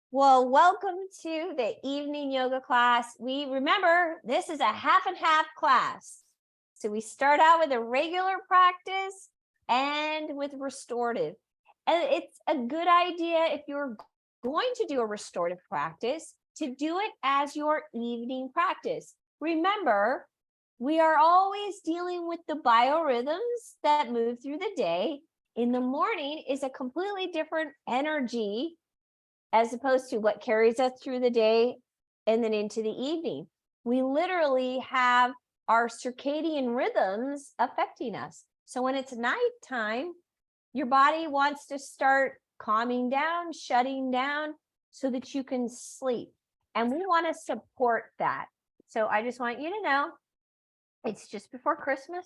Well, welcome to the evening yoga class. We remember this is a half and half class. So we start out with a regular practice and with restorative. And it's a good idea if you're going to do a restorative practice to do it as your evening practice. Remember, we are always dealing with the biorhythms that move through the day. In the morning is a completely different energy as opposed to what carries us through the day and then into the evening. We literally have our circadian rhythms affecting us. So when it's nighttime, your body wants to start calming down, shutting down so that you can sleep. And we want to support that. So I just want you to know it's just before Christmas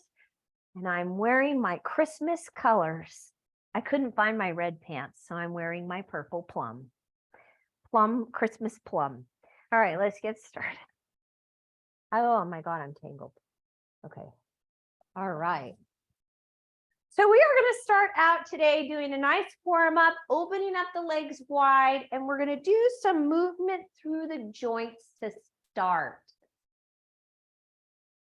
and I'm wearing my Christmas colors. I couldn't find my red pants, so I'm wearing my purple plum, Christmas plum. All right, let's get started. Oh my God, I'm tangled. Okay. All right. So we are going to start out today doing a nice warm up, opening up the legs wide, and we're going to do some movement through the joints to start.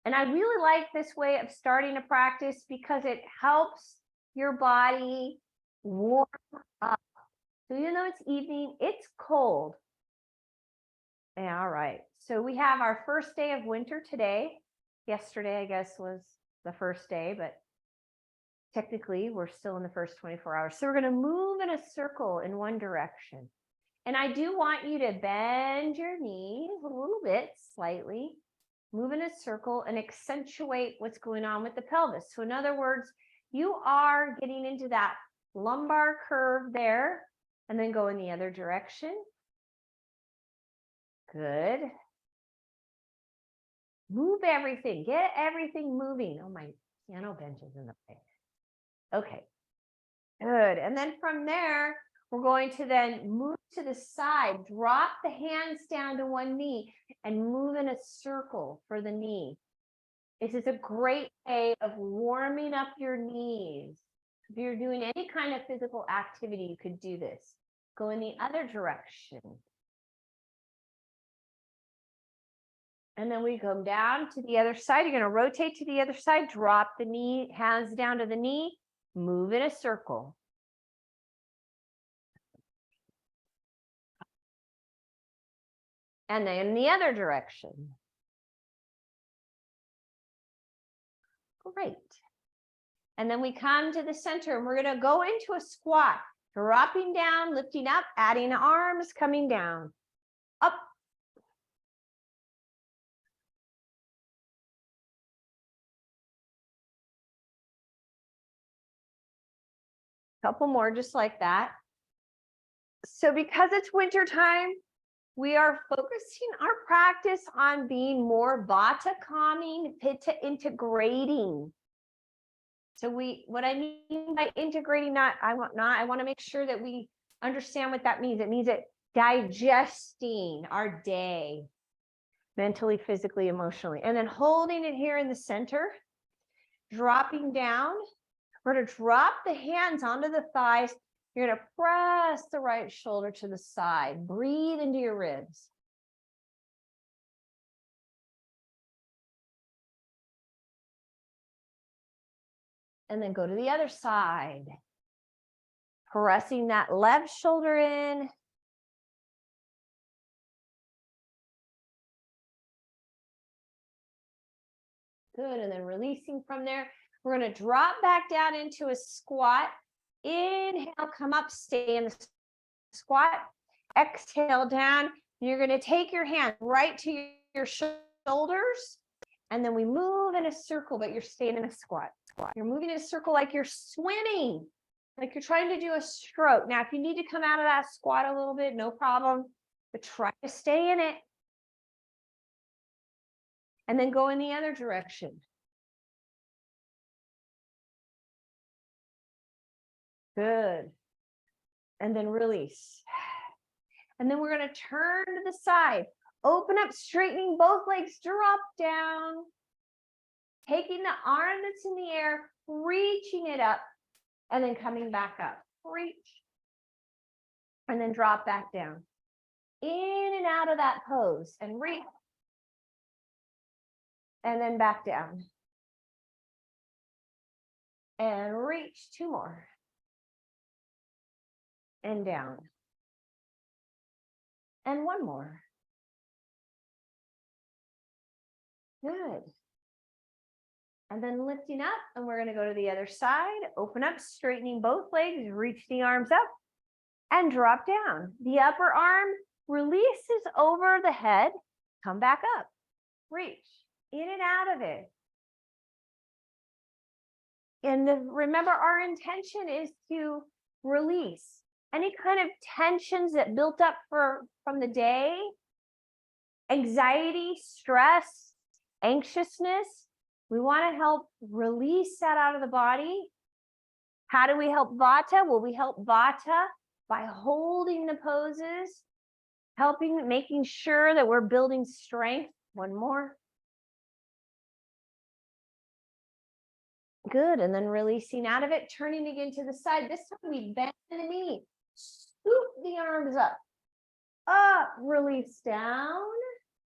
And I really like this way of starting a practice because it helps your body warm up. So even though it's evening, it's cold. Yeah, all right. So we have our first day of winter today. Yesterday, I guess, was the first day, but technically we're still in the first 24 hours. So we're going to move in a circle in one direction. And I do want you to bend your knees a little bit, slightly, move in a circle and accentuate what's going on with the pelvis. So in other words, you are getting into that lumbar curve there and then go in the other direction. Good. Move everything. Get everything moving. Oh, my piano bench is in the way. Okay. Good. And then from there, we're going to then move to the side. Drop the hands down to one knee and move in a circle for the knee. This is a great way of warming up your knees. If you're doing any kind of physical activity, you could do this. Go in the other direction. And then we come down to the other side. You're going to rotate to the other side, drop the knee, hands down to the knee, move in a circle. And then in the other direction. Great. And then we come to the center and we're going to go into a squat, dropping down, lifting up, adding arms, coming down, up. Couple more just like that. So because it's winter time, we are focusing our practice on being more Vata calming, Pitta integrating. So what I mean by integrating, I want to make sure that we understand what that means. It means that digesting our day mentally, physically, emotionally, and then holding it here in the center, dropping down. We're going to drop the hands onto the thighs. You're going to press the right shoulder to the side. Breathe into your ribs. And then go to the other side. Pressing that left shoulder in. Good. And then releasing from there. We're going to drop back down into a squat. Inhale, come up, stay in the squat. Exhale down. You're going to take your hand right to your shoulders. And then we move in a circle, but you're staying in a squat. You're moving in a circle like you're swimming, like you're trying to do a stroke. Now, if you need to come out of that squat a little bit, no problem, but try to stay in it. And then go in the other direction. Good. And then release. And then we're going to turn to the side. Open up, straightening both legs, drop down. Taking the arm that's in the air, reaching it up, and then coming back up. Reach. And then drop back down. in and out of that pose and reach. And then back down. And reach, 2 more. And down. And 1 more. Good. And then lifting up, and we're going to go to the other side. Open up, straightening both legs, reach the arms up, and drop down. The upper arm releases over the head. Come back up. Reach in and out of it. And remember, our intention is to release any kind of tensions that built up from the day, anxiety, stress, anxiousness. We want to help release that out of the body. How do we help Vata? Well, we help Vata by holding the poses, making sure that we're building strength. 1 more. Good, and then releasing out of it, turning again to the side. This time we bend the knee, scoop the arms up, release down,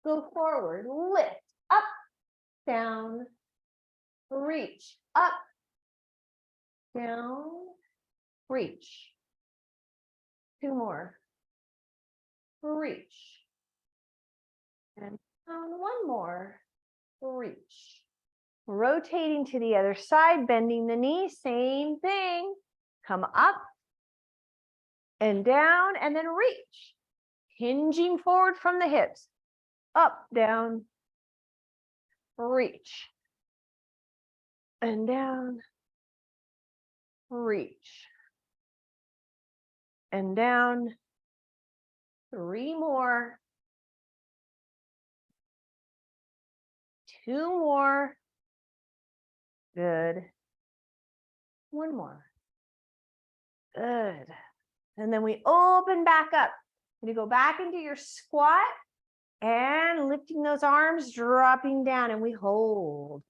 go forward, lift, up, down, reach, up, down, reach. 2 more, reach, and down, 1 more, reach. Rotating to the other side, bending the knee, same thing. Come up and down, and then reach. Hinging forward from the hips. Up, down, reach. And down, reach. And down. 3 more. 2 more. Good. 1 more. Good. And then we open back up. You go back into your squat and lifting those arms, dropping down, and we hold.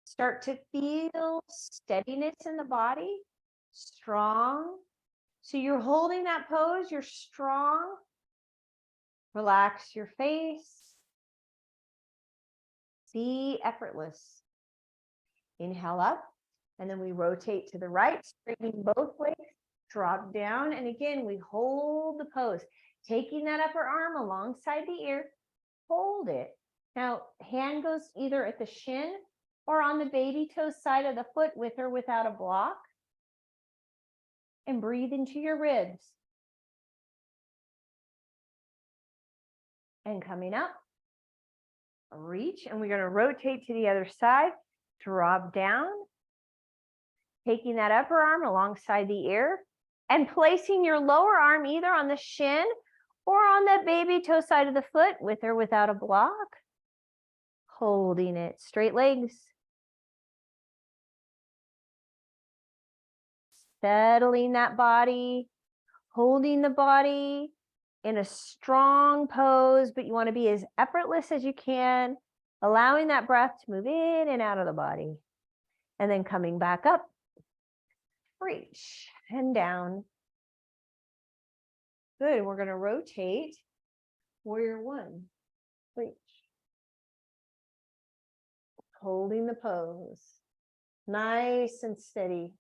Start to feel steadiness in the body, strong. So you're holding that pose, you're strong. Relax your face. Be effortless. Inhale up, and then we rotate to the right, straightening both legs, drop down, and again, we hold the pose, taking that upper arm alongside the ear, hold it. Now, hand goes either at the shin or on the baby toe side of the foot with or without a block, and breathe into your ribs. And coming up, reach, and we're going to rotate to the other side. Drop down, taking that upper arm alongside the ear and placing your lower arm either on the shin or on the baby toe side of the foot with or without a block. Holding it, straight legs. Settling that body, holding the body in a strong pose, but you want to be as effortless as you can. Allowing that breath to move in and out of the body. And then coming back up. Reach and down. Good. We're going to rotate. Warrior 1. Reach. Holding the pose. Nice and steady.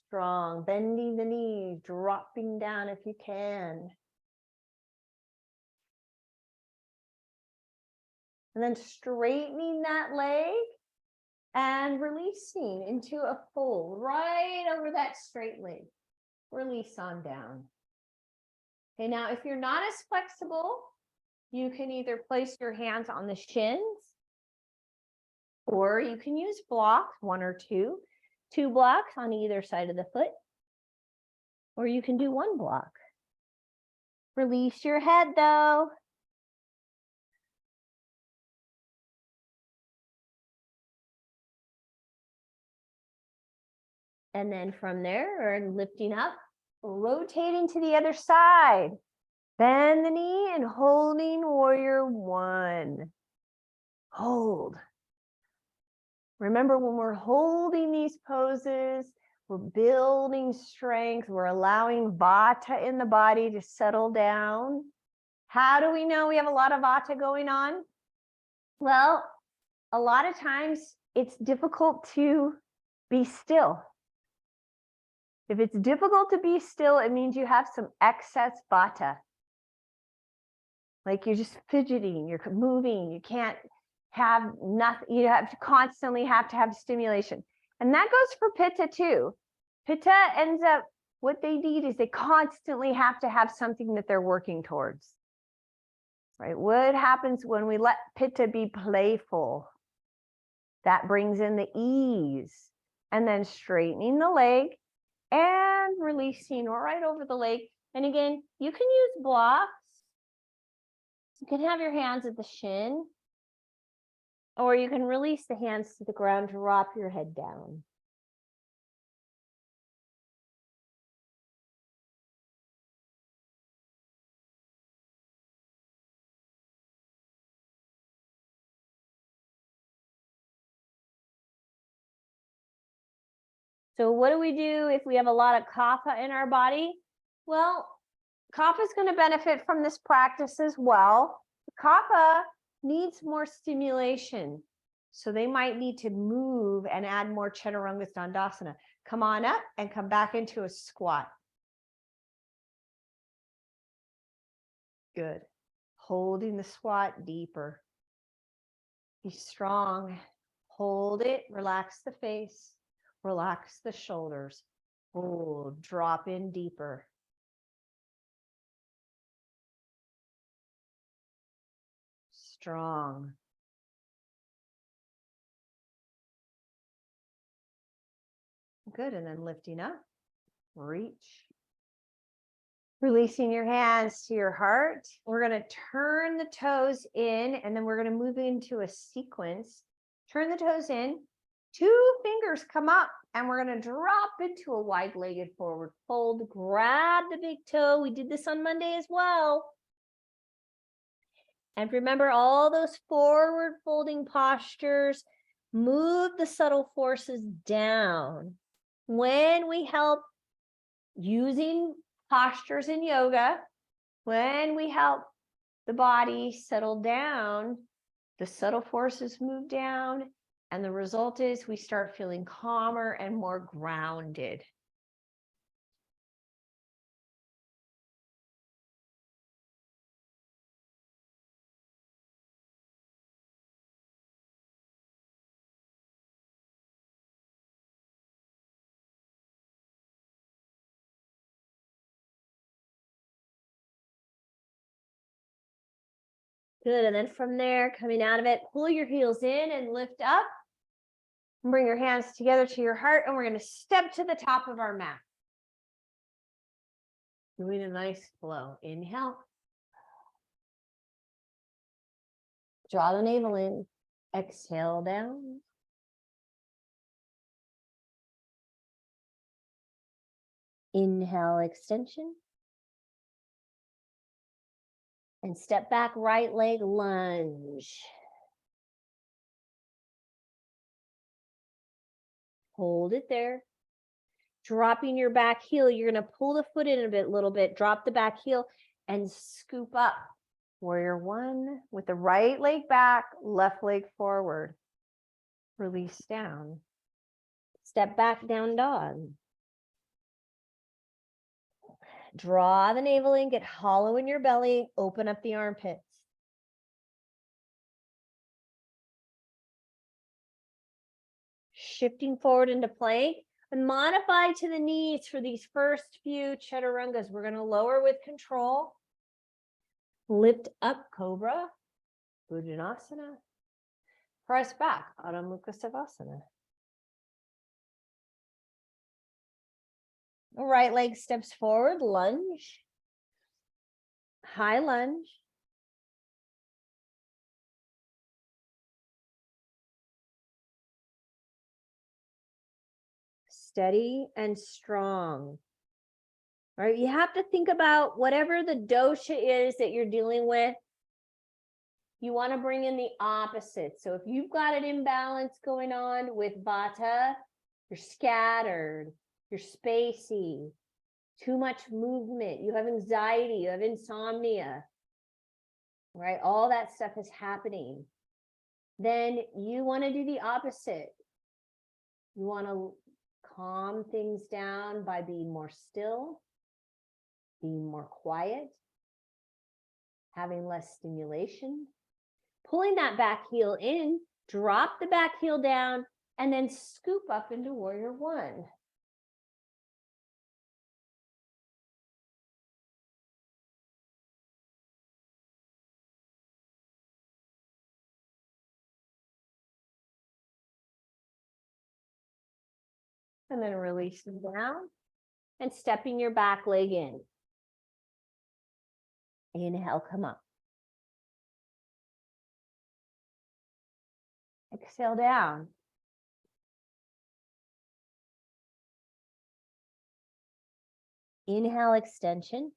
Strong. Bending the knee. Dropping down if you can. And then straightening that leg and releasing into a fold right over that straight leg. Release on down. Okay, now if you're not as flexible, you can either place your hands on the shins or you can use blocks, 1 or 2. 2 blocks on either side of the foot. Or you can do 1 block. Release your head though. And then from there, we're lifting up, rotating to the other side. Bend the knee and holding warrior 1. Hold. Remember, when we're holding these poses, we're building strength. We're allowing Vata in the body to settle down. How do we know we have a lot of Vata going on? Well, a lot of times it's difficult to be still. If it's difficult to be still, it means you have some excess Vata. Like you're just fidgeting, you're moving, you can't have nothing, you have to constantly have to have stimulation. And that goes for Pitta too. Pitta ends up, what they need is they constantly have to have something that they're working towards. Right? What happens when we let Pitta be playful? That brings in the ease, and then straightening the leg and releasing right over the leg. And again, you can use blocks. You can have your hands at the shin, or you can release the hands to the ground, drop your head down. So what do we do if we have a lot of kapha in our body? Well, kapha is going to benefit from this practice as well. Kapha needs more stimulation. So they might need to move and add more chaturanga dandasana. Come on up and come back into a squat. Good. Holding the squat deeper. Be strong. Hold it. Relax the face. Relax the shoulders. Hold. Drop in deeper. Strong. Good. And then lifting up. Reach. Releasing your hands to your heart. We're going to turn the toes in, and then we're going to move into a sequence. Turn the toes in. 2 fingers come up, and we're going to drop into a wide-legged forward fold. Grab the big toe. We did this on Monday as well. And remember all those forward folding postures. Move the subtle forces down. When we help using postures in yoga, when we help the body settle down, the subtle forces move down, and the result is we start feeling calmer and more grounded. Good, and then from there, coming out of it, pull your heels in and lift up. And bring your hands together to your heart, and we're going to step to the top of our mat. Doing a nice flow. Inhale. Draw the navel in. Exhale down. Inhale, extension. And step back, right leg lunge. Hold it there. Dropping your back heel, you're going to pull the foot in a little bit, drop the back heel, and scoop up. Warrior 1 with the right leg back, left leg forward. Release down. Step back, down dog. Draw the navel in, get hollow in your belly, open up the armpits. Shifting forward into plank, and modify to the knees for these first few chaturangas. We're going to lower with control. Lift up, cobra, Bhujanasana. Press back, Adho Mukha Savasana. Right leg steps forward, lunge. High lunge. Steady and strong. All right, you have to think about whatever the dosha is that you're dealing with. You want to bring in the opposite. So if you've got an imbalance going on with Vata, you're scattered, you're spacey, too much movement, you have anxiety, you have insomnia. right? All that stuff is happening. Then you want to do the opposite. You want to calm things down by being more still, being more quiet, having less stimulation, pulling that back heel in, drop the back heel down, and then scoop up into warrior one. And then releasing down and stepping your back leg in. Inhale, come up. Exhale down. Inhale, extension.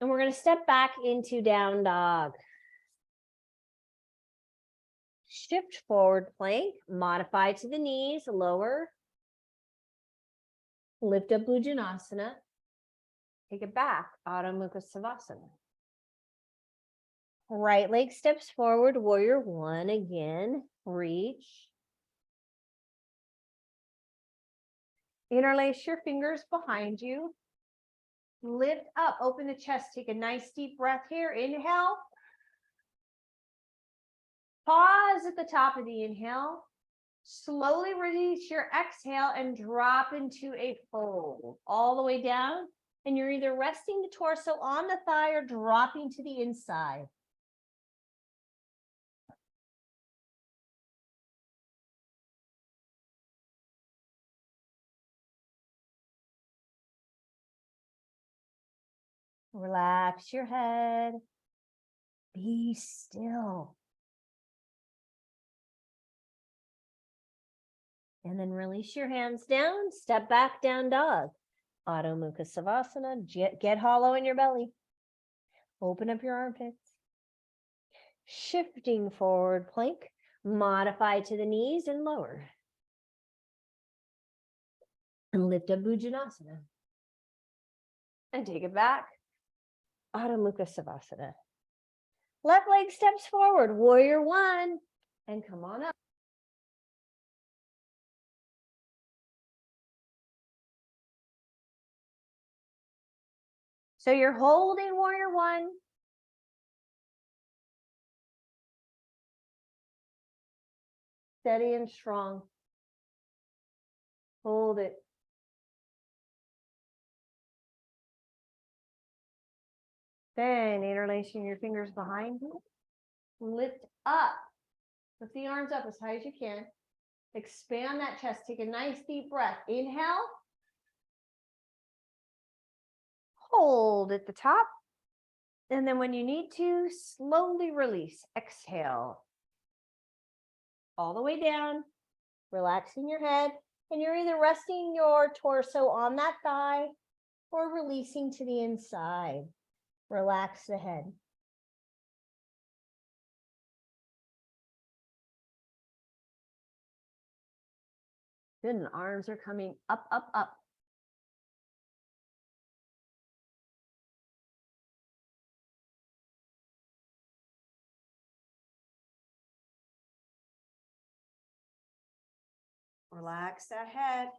And we're going to step back into down dog. Shift forward plank, modify to the knees, lower. Lift up Bhujanasana. Take it back, Adho Mukha Savasana. Right leg steps forward, warrior one again, reach. Interlace your fingers behind you. Lift up, open the chest, take a nice deep breath here. Inhale. Pause at the top of the inhale. Slowly release your exhale and drop into a fold all the way down. And you're either resting the torso on the thigh or dropping to the inside. Relax your head. Be still. And then release your hands down. Step back, down dog. Adho Mukha Savasana. Get hollow in your belly. Open up your armpits. Shifting forward plank. Modify to the knees and lower. And lift up Bhujanasana. And take it back. Adho Mukha Savasana. Left leg steps forward. Warrior one. And come on up. So you're holding warrior one. Steady and strong. Hold it. Then interlacing your fingers behind you. Lift up. Lift the arms up as high as you can. Expand that chest. Take a nice deep breath. Inhale. Hold at the top. And then when you need to, slowly release. Exhale. All the way down. Relaxing your head. And you're either resting your torso on that thigh or releasing to the inside. Relax the head. Good, and arms are coming up, up, up. Relax that head.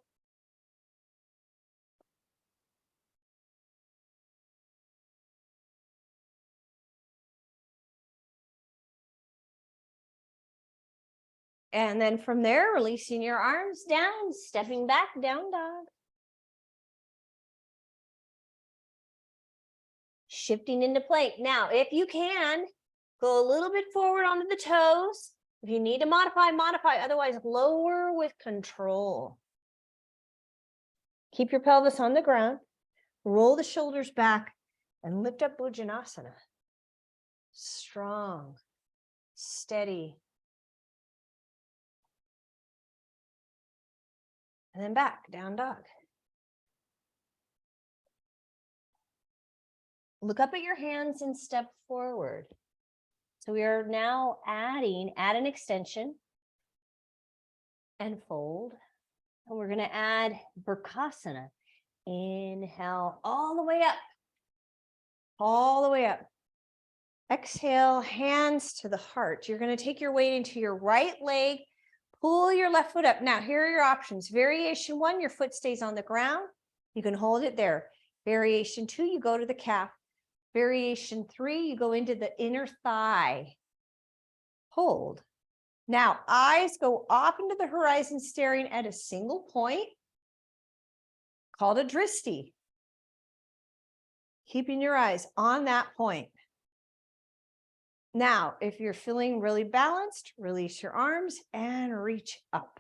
And then from there, releasing your arms down, stepping back, down dog. Shifting into plank. Now, if you can, go a little bit forward onto the toes. If you need to modify, modify. Otherwise, lower with control. Keep your pelvis on the ground. Roll the shoulders back and lift up Bhujanasana. Strong, steady. And then back, down dog. Look up at your hands and step forward. So we are now add an extension and fold. And we're going to add Vrksasana. Inhale all the way up. All the way up. Exhale, hands to the heart. You're going to take your weight into your right leg, pull your left foot up. Now, here are your options. Variation 1, your foot stays on the ground. You can hold it there. Variation 2, you go to the calf. Variation 3, you go into the inner thigh. Hold. Now, eyes go off into the horizon, staring at a single point called a dristi. Keeping your eyes on that point. Now, if you're feeling really balanced, release your arms and reach up.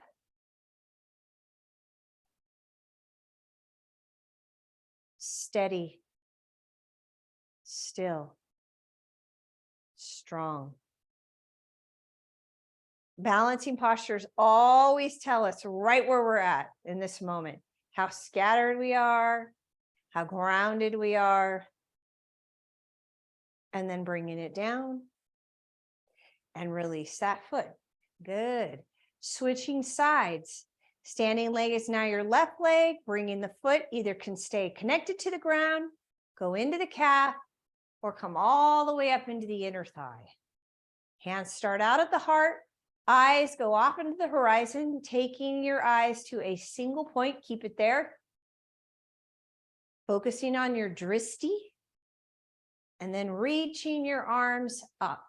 Steady, still, strong. Balancing postures always tell us right where we're at in this moment, how scattered we are, how grounded we are, and then bringing it down and release that foot. Good. Switching sides. Standing leg is now your left leg. Bringing the foot either can stay connected to the ground, go into the calf, or come all the way up into the inner thigh. Hands start out at the heart. Eyes go off into the horizon, taking your eyes to a single point. Keep it there. Focusing on your dristi. And then reaching your arms up.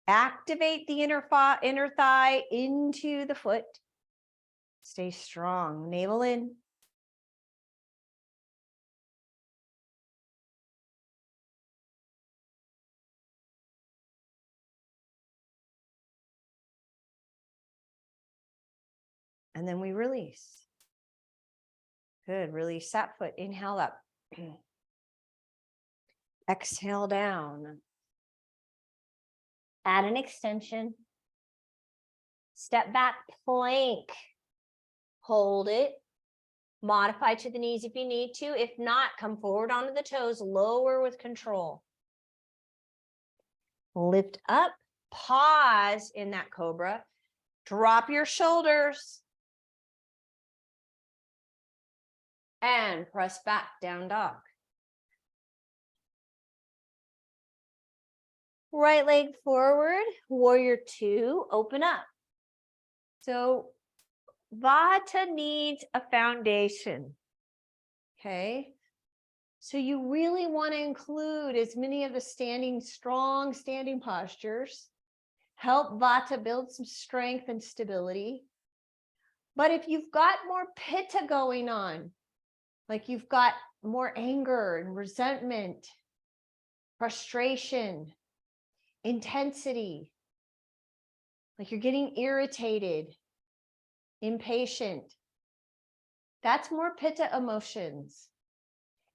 Activate the inner thigh into the foot. Stay strong. Navel in. And then we release. Good. Release that foot. Inhale up. Exhale down. Add an extension. Step back, plank. Hold it. Modify to the knees if you need to. If not, come forward onto the toes. Lower with control. Lift up. Pause in that cobra. Drop your shoulders. And press back, down dog. Right leg forward, warrior 2, open up. So Vata needs a foundation, okay? So you really want to include as many of the strong standing postures, help Vata build some strength and stability. But if you've got more Pitta going on, like you've got more anger and resentment, frustration, intensity, like you're getting irritated, impatient, that's more Pitta emotions.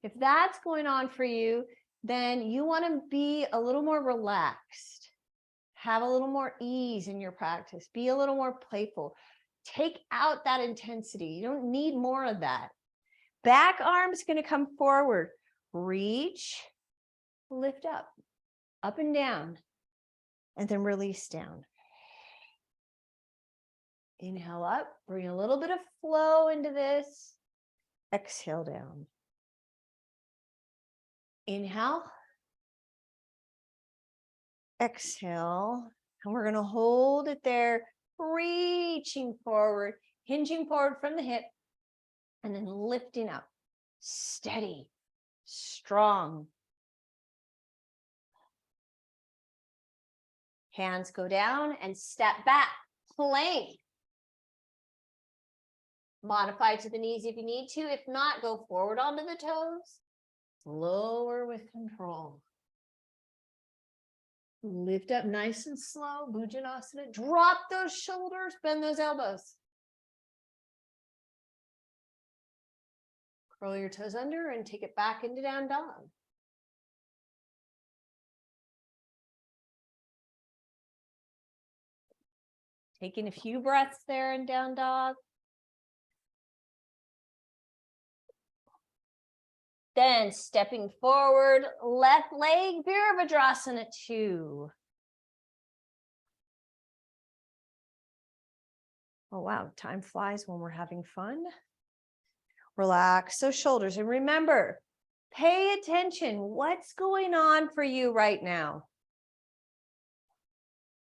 If that's going on for you, then you want to be a little more relaxed, have a little more ease in your practice, be a little more playful, take out that intensity. You don't need more of that. Back arm's going to come forward, reach, lift up and down, and then release down. Inhale up, bring a little bit of flow into this. Exhale down. Inhale. Exhale. And we're going to hold it there, reaching forward, hinging forward from the hip, and then lifting up. Steady, strong. Hands go down and step back, plank. Modify to the knees if you need to. If not, go forward onto the toes. Lower with control. Lift up nice and slow. Bhujanasana. Drop those shoulders, bend those elbows. Curl your toes under and take it back into down dog. Taking a few breaths there in down dog. Then stepping forward, left leg, Virabhadrasana 2. Oh, wow. Time flies when we're having fun. Relax those shoulders. And remember, Pay attention. What's going on for you right now?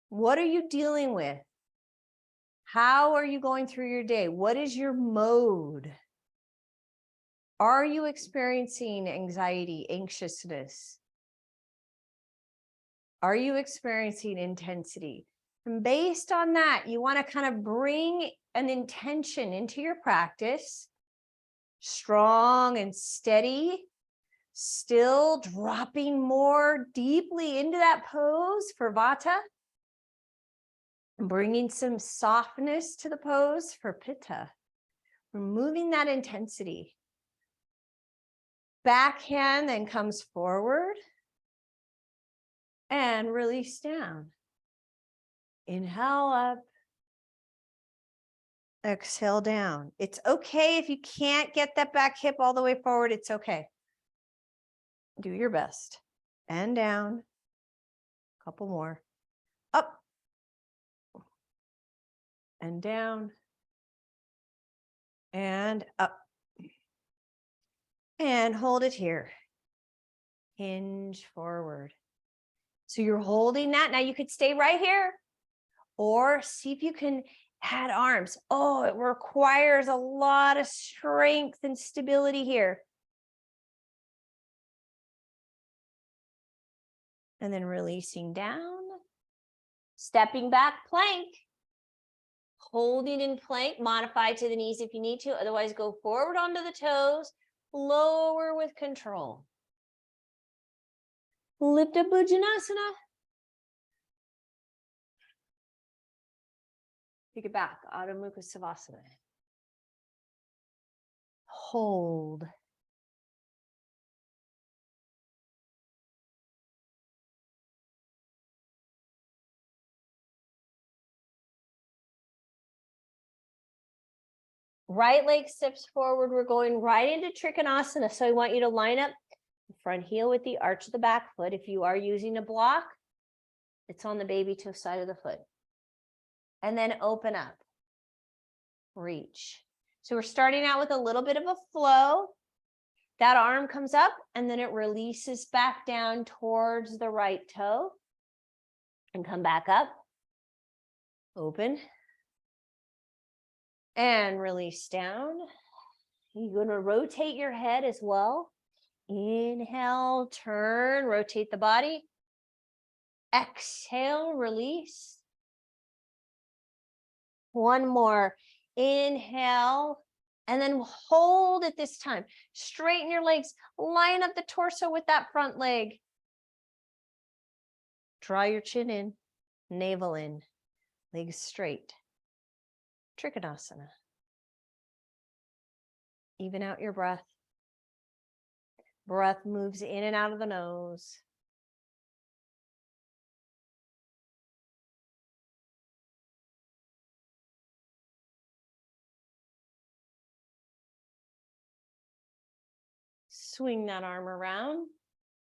What are you dealing with? How are you going through your day? What is your mode? Are you experiencing anxiety, anxiousness? Are you experiencing intensity? And based on that, you want to kind of bring an intention into your practice, strong and steady, still dropping more deeply into that pose for Vata, bringing some softness to the pose for Pitta, removing that intensity. Backhand then comes forward and release down. Inhale up. Exhale down. It's okay if you can't get that back hip all the way forward. It's okay. Do your best. And down. A couple more. Up. And down. And up. And hold it here. Hinge forward. So you're holding that. Now you could stay right here or see if you can add arms. Oh, it requires a lot of strength and stability here. And then releasing down, stepping back, plank, holding in plank, modify to the knees if you need to. Otherwise, go forward onto the toes, lower with control. Lift up Bhujanasana. Take it back, Adho Mukha Savasana. Hold. Right leg steps forward. We're going right into Trikonasana. So I want you to line up the front heel with the arch of the back foot. If you are using a block, it's on the baby toe side of the foot. And then open up. Reach. So we're starting out with a little bit of a flow. That arm comes up and then it releases back down towards the right toe. And come back up. Open. And release down. You're going to rotate your head as well. Inhale, turn, rotate the body. Exhale, release. One more. Inhale, and then hold it this time. Straighten your legs. Line up the torso with that front leg. Draw your chin in, navel in, legs straight. Trikonasana. Even out your breath. Breath moves in and out of the nose. Swing that arm around.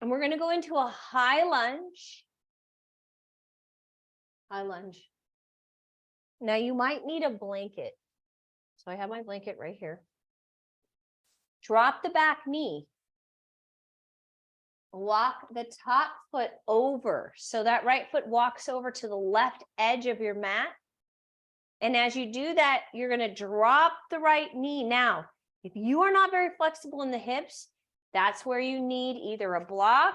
And we're going to go into a high lunge. High lunge. Now you might need a blanket. So I have my blanket right here. Drop the back knee. Walk the top foot over. So that right foot walks over to the left edge of your mat. And as you do that, you're going to drop the right knee. Now, if you are not very flexible in the hips, that's where you need either a block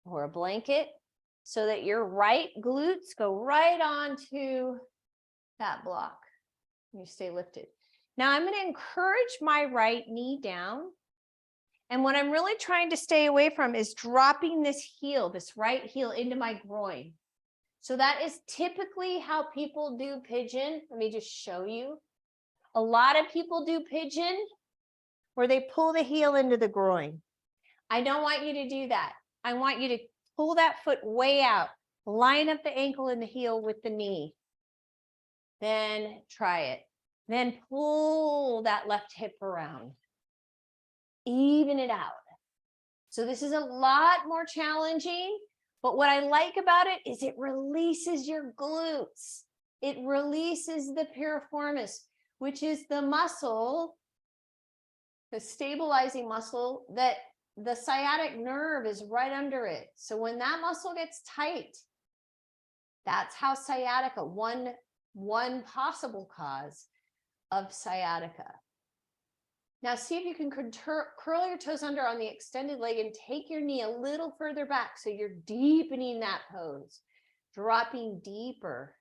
or a blanket so that your right glutes go right onto that block. You stay lifted. Now I'm going to encourage my right knee down. And what I'm really trying to stay away from is dropping this heel, this right heel into my groin. So that is typically how people do pigeon. Let me just show you. A lot of people do pigeon where they pull the heel into the groin. I don't want you to do that. I want you to pull that foot way out. Line up the ankle and the heel with the knee. Then try it. Then pull that left hip around. Even it out. So this is a lot more challenging, but what I like about it is it releases your glutes. It releases the piriformis, which is the muscle the stabilizing muscle, that the sciatic nerve is right under it. So when that muscle gets tight, that's how sciatica, one possible cause of sciatica. Now see if you can curl your toes under on the extended leg and take your knee a little further back so you're deepening that pose, dropping deeper.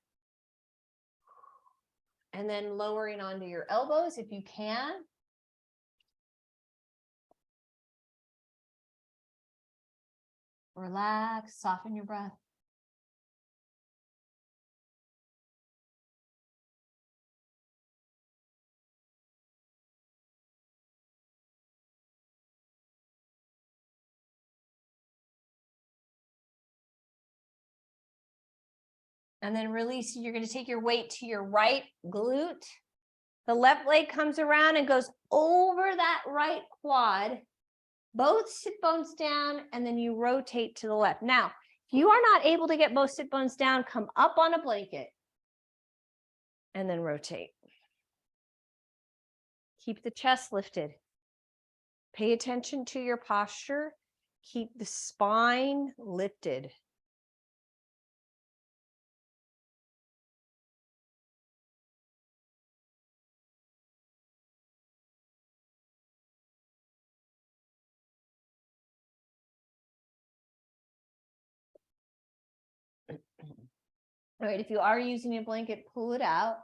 And then lowering onto your elbows if you can. Relax, soften your breath. And then release. You're going to take your weight to your right glute. The left leg comes around and goes over that right quad. Both sit bones down, and then you rotate to the left. Now, if you are not able to get both sit bones down, come up on a blanket and then rotate. Keep the chest lifted. Pay attention to your posture. Keep the spine lifted. All right, if you are using a blanket, pull it out.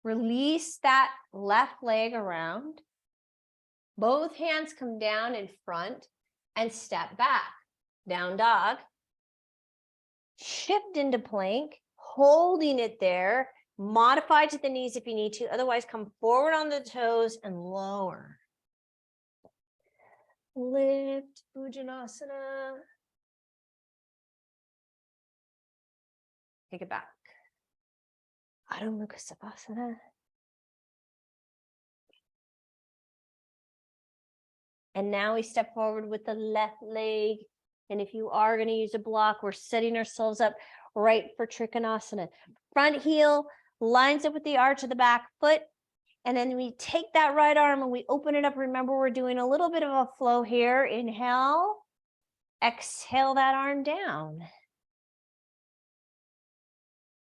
Release that left leg around. Both hands come down in front and step back. Down dog. Shift into plank, holding it there. Modify to the knees if you need to. Otherwise, come forward on the toes and lower. Lift, Bhujanasana. Take it back. Adho Mukha Savasana. And now we step forward with the left leg. And if you are going to use a block, we're setting ourselves up right for Trikonasana. Front heel lines up with the arch of the back foot. And then we take that right arm and we open it up. Remember, we're doing a little bit of a flow here. Inhale. Exhale that arm down.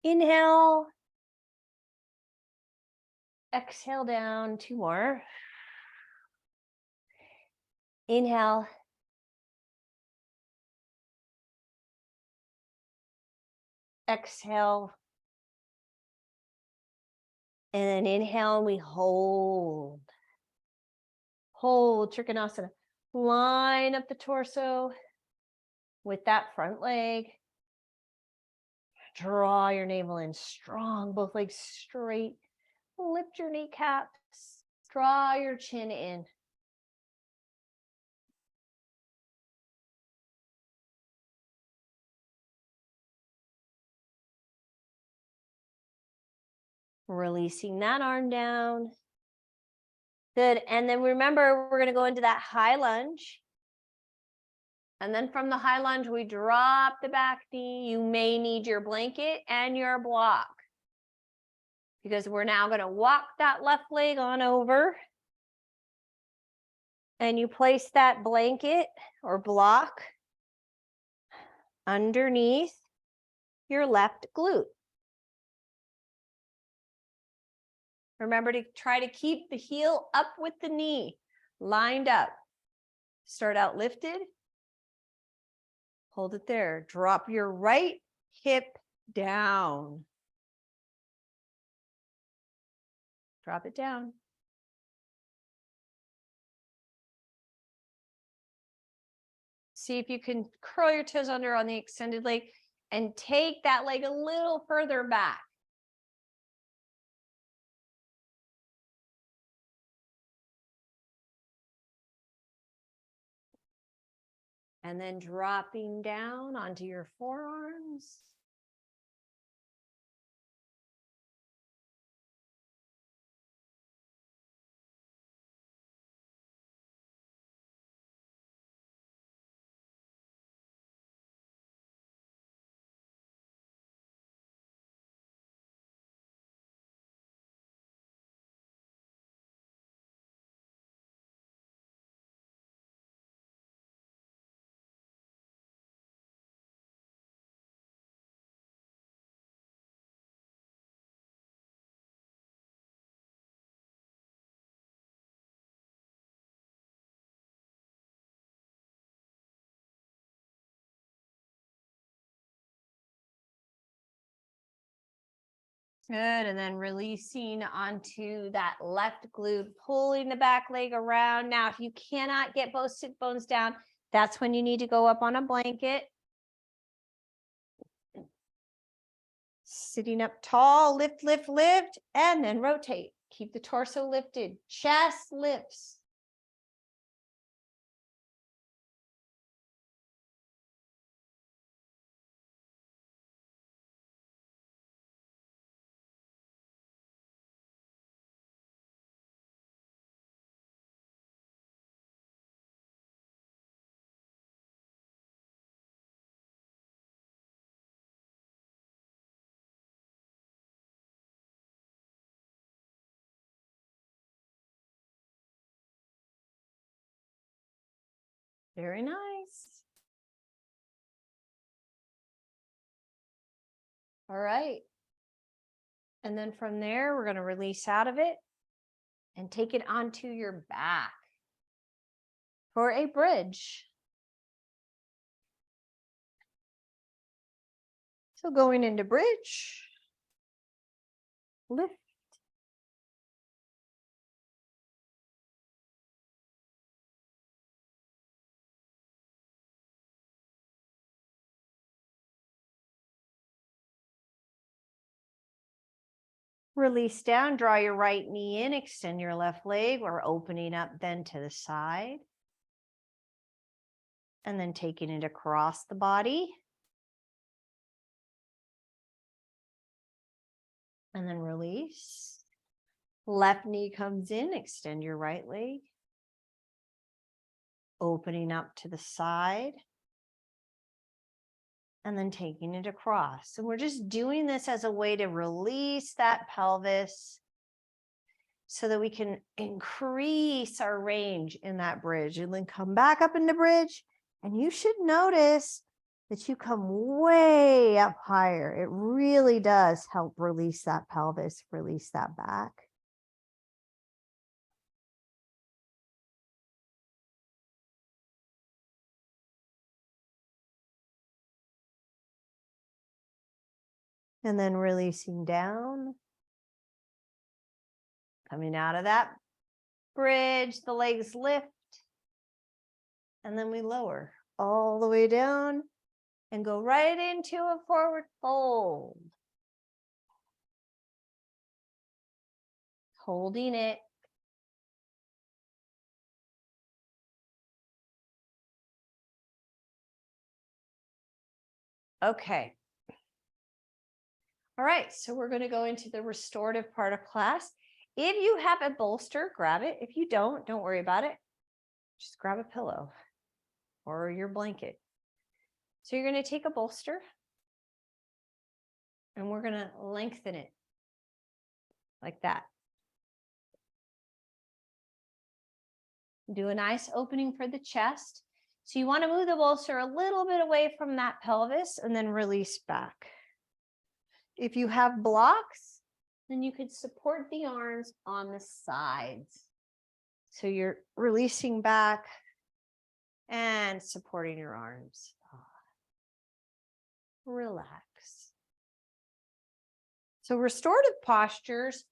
Inhale. Exhale down. 2 more. Inhale. Exhale. And then inhale, and we hold. Hold Trikonasana. Line up the torso with that front leg. Draw your navel in strong, both legs straight. Lift your kneecaps. Draw your chin in. Releasing that arm down. Good. And then remember, we're going to go into that high lunge. And then from the high lunge, we drop the back knee. You may need your blanket and your block, because we're now going to walk that left leg on over. And you place that blanket or block underneath your left glute. Remember to try to keep the heel up with the knee, lined up. Start out lifted. Hold it there. Drop your right hip down. Drop it down. See if you can curl your toes under on the extended leg and take that leg a little further back. And then dropping down onto your forearms. Good. And then releasing onto that left glute, pulling the back leg around. Now, if you cannot get both sit bones down, that's when you need to go up on a blanket. Sitting up tall, lift, lift, lift, and then rotate. Keep the torso lifted. Chest lifts. Very nice. All right. And then from there, we're going to release out of it and take it onto your back for a bridge. So going into bridge, lift. Release down, draw your right knee in, extend your left leg. We're opening up then to the side. And then taking it across the body. And then release. Left knee comes in, extend your right leg. Opening up to the side. And then taking it across. And we're just doing this as a way to release that pelvis so that we can increase our range in that bridge. And then come back up into bridge. And you should notice that you come way up higher. It really does help release that pelvis, release that back. And then releasing down. Coming out of that bridge, the legs lift. And then we lower all the way down and go right into a forward fold. Holding it. Okay. All right, so we're going to go into the restorative part of class. If you have a bolster, grab it. If you don't worry about it. Just grab a pillow or your blanket. So you're going to take a bolster and we're going to lengthen it like that. Do a nice opening for the chest. So you want to move the bolster a little bit away from that pelvis and then release back. If you have blocks, then you could support the arms on the sides. So you're releasing back and supporting your arms. Relax. So restorative postures,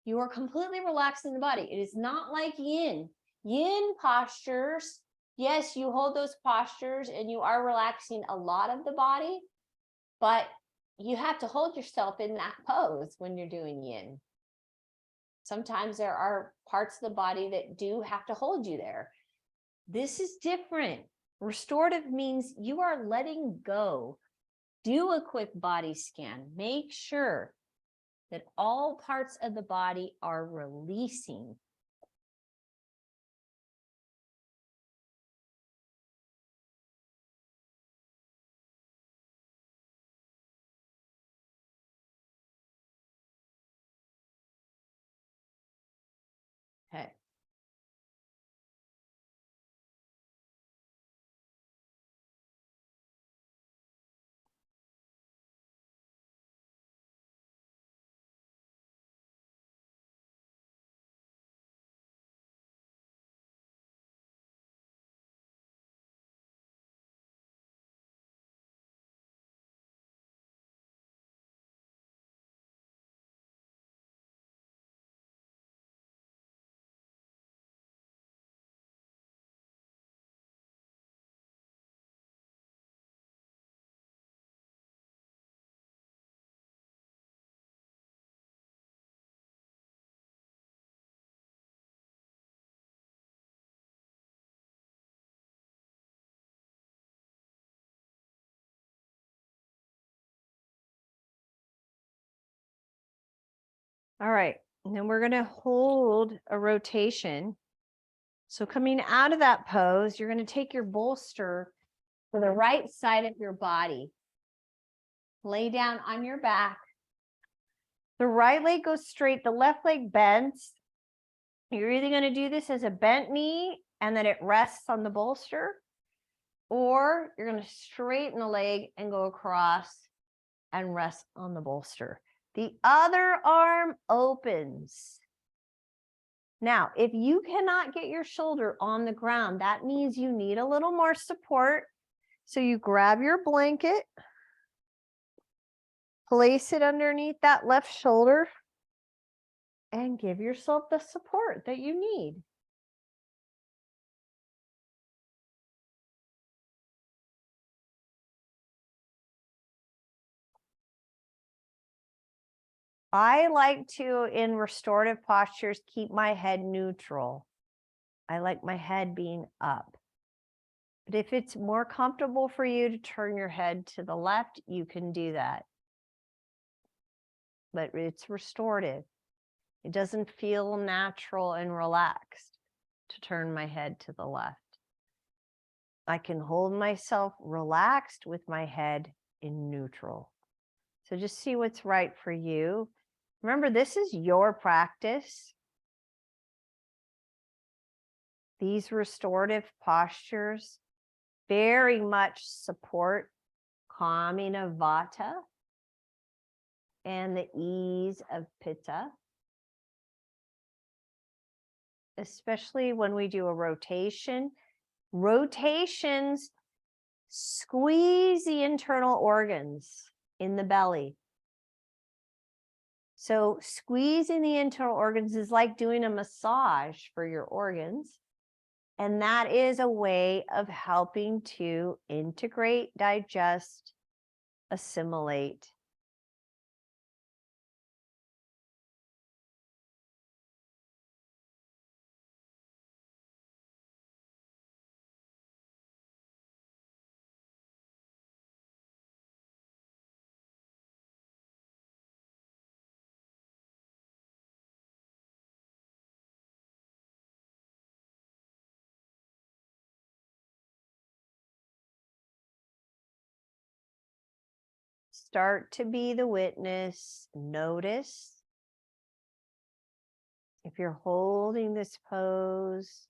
you are completely relaxing the body. It is not like yin. Yin postures, yes, you hold those postures and you are relaxing a lot of the body, but you have to hold yourself in that pose when you're doing yin. Sometimes there are parts of the body that do have to hold you there. This is different. Restorative means you are letting go. Do a quick body scan. Make sure that all parts of the body are releasing. Okay. All right. And then we're going to hold a rotation. So coming out of that pose, you're going to take your bolster to the right side of your body. Lay down on your back. The right leg goes straight, the left leg bends. You're either going to do this as a bent knee and then it rests on the bolster, or you're going to straighten the leg and go across and rest on the bolster. The other arm opens. Now, if you cannot get your shoulder on the ground, that means you need a little more support. So you grab your blanket, place it underneath that left shoulder, and give yourself the support that you need. I like to, in restorative postures, keep my head neutral. I like my head being up. But if it's more comfortable for you to turn your head to the left, you can do that. But it's restorative. It doesn't feel natural and relaxed to turn my head to the left. I can hold myself relaxed with my head in neutral. So just see what's right for you. Remember, this is your practice. These restorative postures very much support calming of Vata and the ease of Pitta, especially when we do a rotation. Rotations squeeze the internal organs in the belly. So squeezing the internal organs is like doing a massage for your organs. And that is a way of helping to integrate, digest, assimilate. Start to be the witness. Notice if you're holding this pose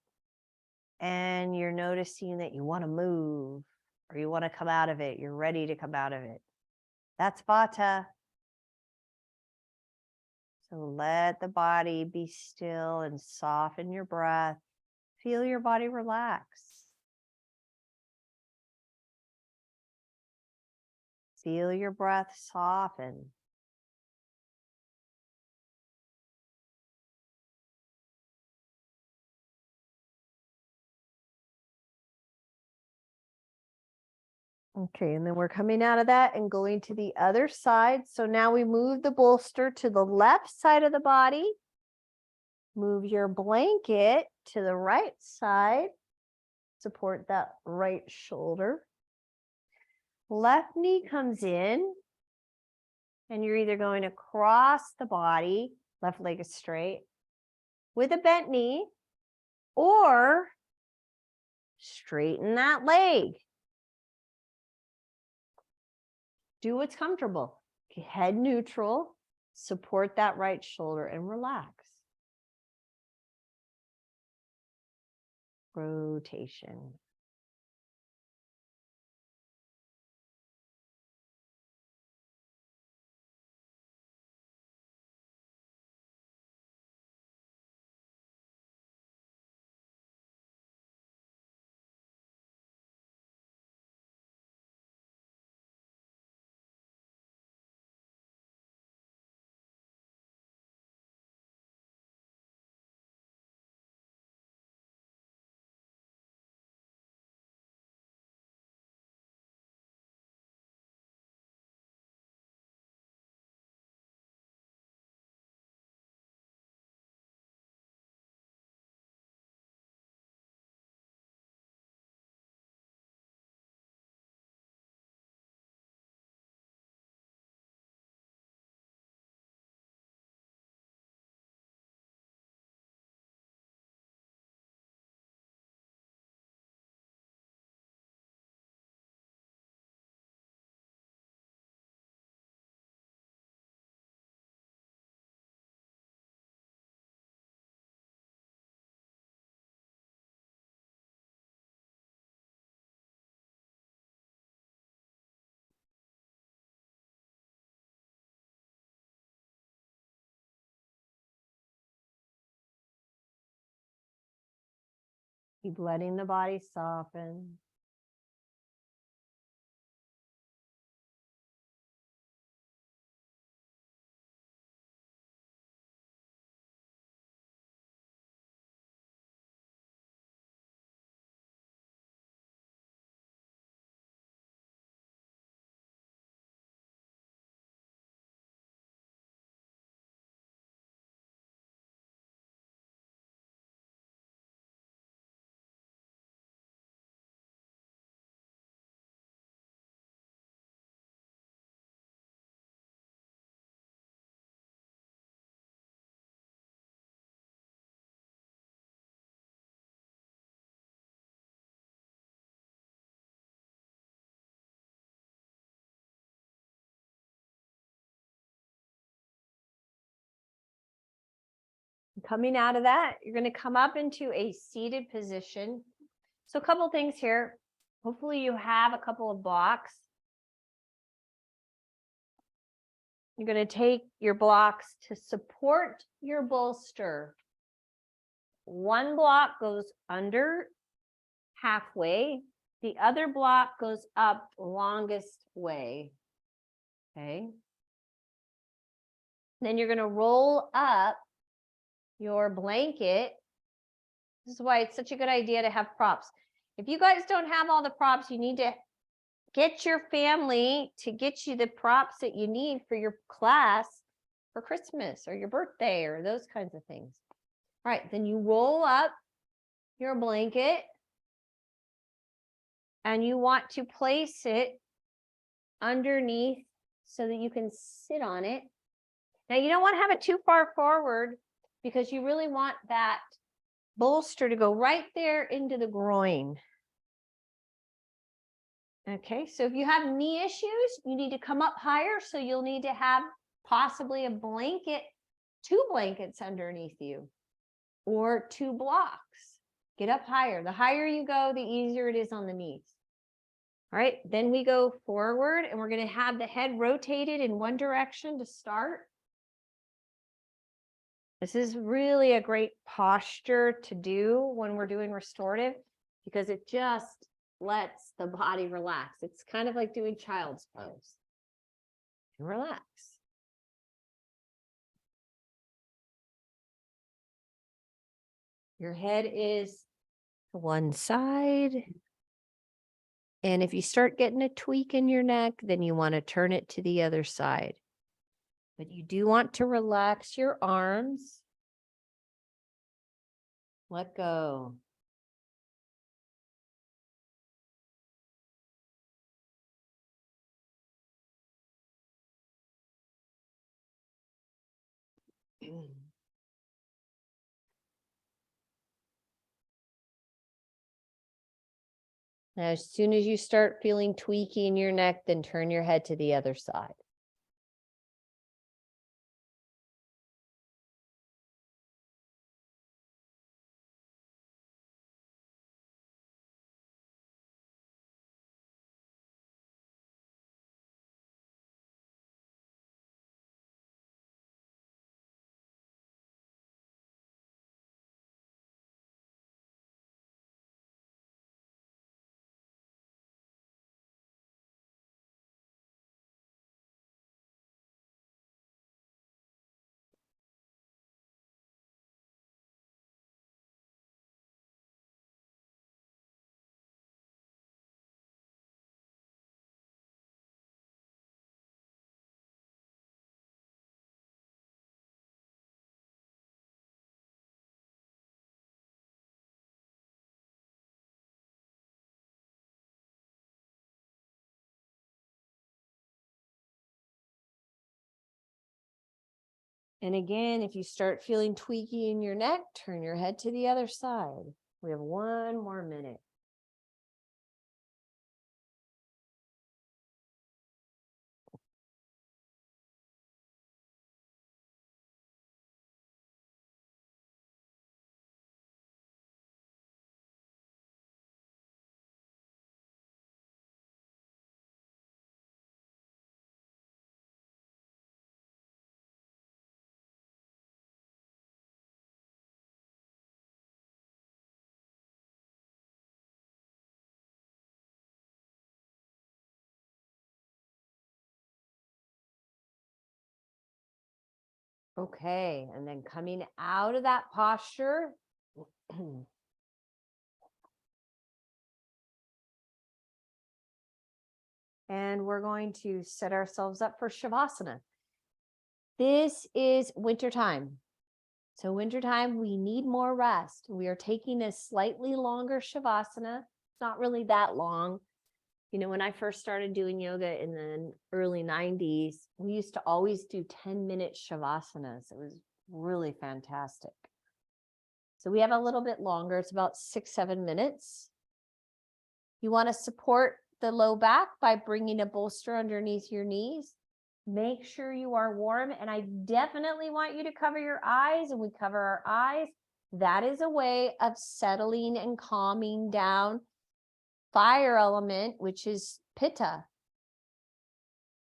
and you're noticing that you want to move or you want to come out of it, you're ready to come out of it. That's Vata. So let the body be still and soften your breath. Feel your body relax. Feel your breath soften. Okay, and then we're coming out of that and going to the other side. So now we move the bolster to the left side of the body. Move your blanket to the right side. Support that right shoulder. Left knee comes in, and you're either going across the body, left leg is straight, with a bent knee, or straighten that leg. Do what's comfortable. Head neutral, support that right shoulder and relax. Rotation. Keep letting the body soften. Coming out of that, you're going to come up into a seated position. So a couple things here. Hopefully you have a couple of blocks. You're going to take your blocks to support your bolster. One block goes under halfway. The other block goes up longest way. Okay. Then you're going to roll up your blanket. This is why it's such a good idea to have props. If you guys don't have all the props, you need to get your family to get you the props that you need for your class for Christmas or your birthday or those kinds of things. All right, then you roll up your blanket and you want to place it underneath so that you can sit on it. Now you don't want to have it too far forward because you really want that bolster to go right there into the groin. Okay, so if you have knee issues, you need to come up higher. So you'll need to have possibly a blanket, 2 blankets underneath you, or 2 blocks. Get up higher. The higher you go, the easier it is on the knees. All right, then we go forward and we're going to have the head rotated in one direction to start. This is really a great posture to do when we're doing restorative because it just lets the body relax. It's kind of like doing child's pose. Relax. Your head is to one side. And if you start getting a tweak in your neck, then you want to turn it to the other side. But you do want to relax your arms. Let go. Now, as soon as you start feeling tweaky in your neck, then turn your head to the other side. And again, if you start feeling tweaky in your neck, turn your head to the other side. We have 1 more minute. Okay, and then coming out of that posture. And we're going to set ourselves up for Shavasana. This is wintertime. So wintertime, we need more rest. We are taking a slightly longer Shavasana. It's not really that long. You know, when I first started doing yoga in the early 90s, we used to always do 10-minute Shavasanas. It was really fantastic. So we have a little bit longer. It's about 6-7 minutes. You want to support the low back by bringing a bolster underneath your knees. Make sure you are warm. And I definitely want you to cover your eyes, and we cover our eyes. That is a way of settling and calming down fire element, which is Pitta.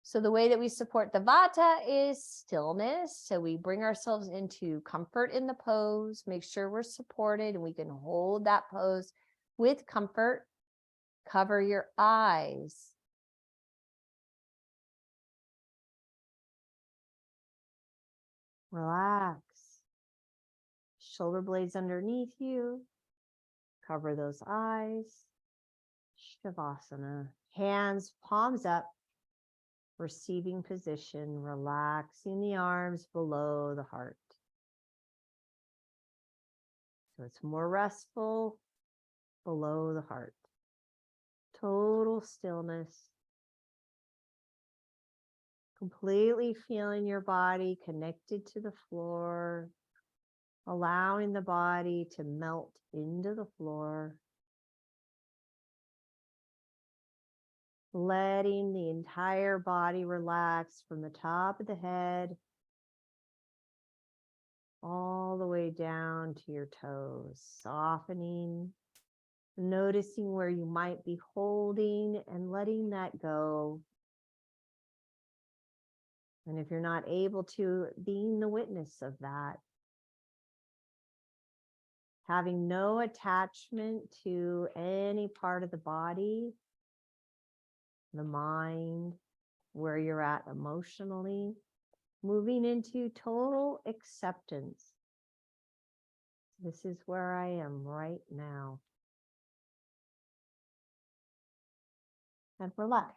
So the way that we support the Vata is stillness. So we bring ourselves into comfort in the pose, make sure we're supported and we can hold that pose with comfort. Cover your eyes. Relax. Shoulder blades underneath you. Cover those eyes. Shavasana. Hands, palms up. Receiving position. Relaxing the arms below the heart. So it's more restful below the heart. Total stillness. Completely feeling your body connected to the floor. Allowing the body to melt into the floor. Letting the entire body relax from the top of the head all the way down to your toes, softening, noticing where you might be holding and letting that go. And if you're not able to, being the witness of that. Having no attachment to any part of the body, the mind, where you're at emotionally, moving into total acceptance. This is where I am right now. And relax.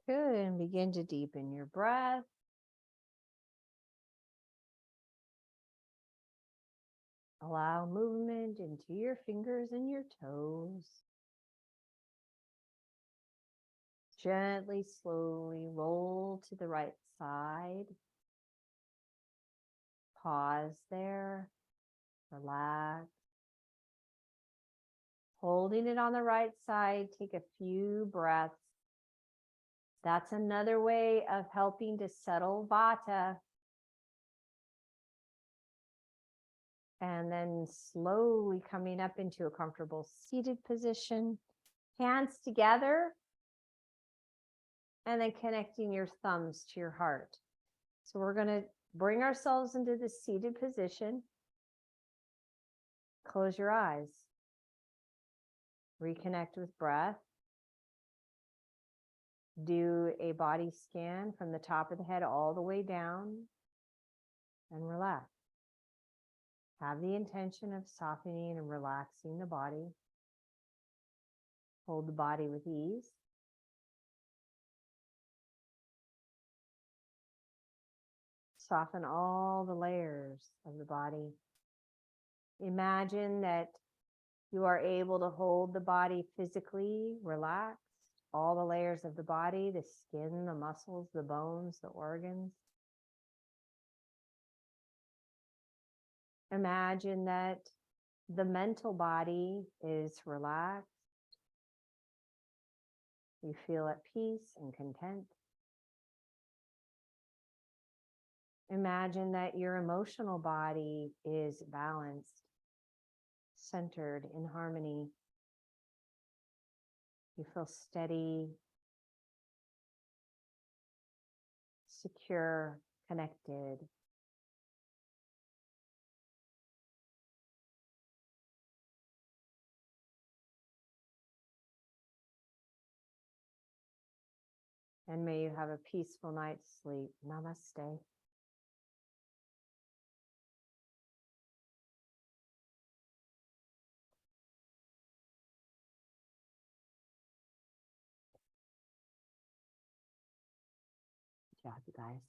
Good. And begin to deepen your breath. Allow movement into your fingers and your toes. Gently, slowly roll to the right side. Pause there. Relax. Holding it on the right side, take a few breaths. That's another way of helping to settle Vata. And then slowly coming up into a comfortable seated position. Hands together. And then connecting your thumbs to your heart. So we're going to bring ourselves into the seated position. Close your eyes. Reconnect with breath. Do a body scan from the top of the head all the way down and relax. Have the intention of softening and relaxing the body. Hold the body with ease. Soften all the layers of the body. Imagine that you are able to hold the body physically relaxed, all the layers of the body, the skin, the muscles, the bones, the organs. Imagine that the mental body is relaxed. You feel at peace and content. Imagine that your emotional body is balanced, centered, in harmony. You feel steady, secure, connected. And may you have a peaceful night's sleep. Namaste. Good job, you guys.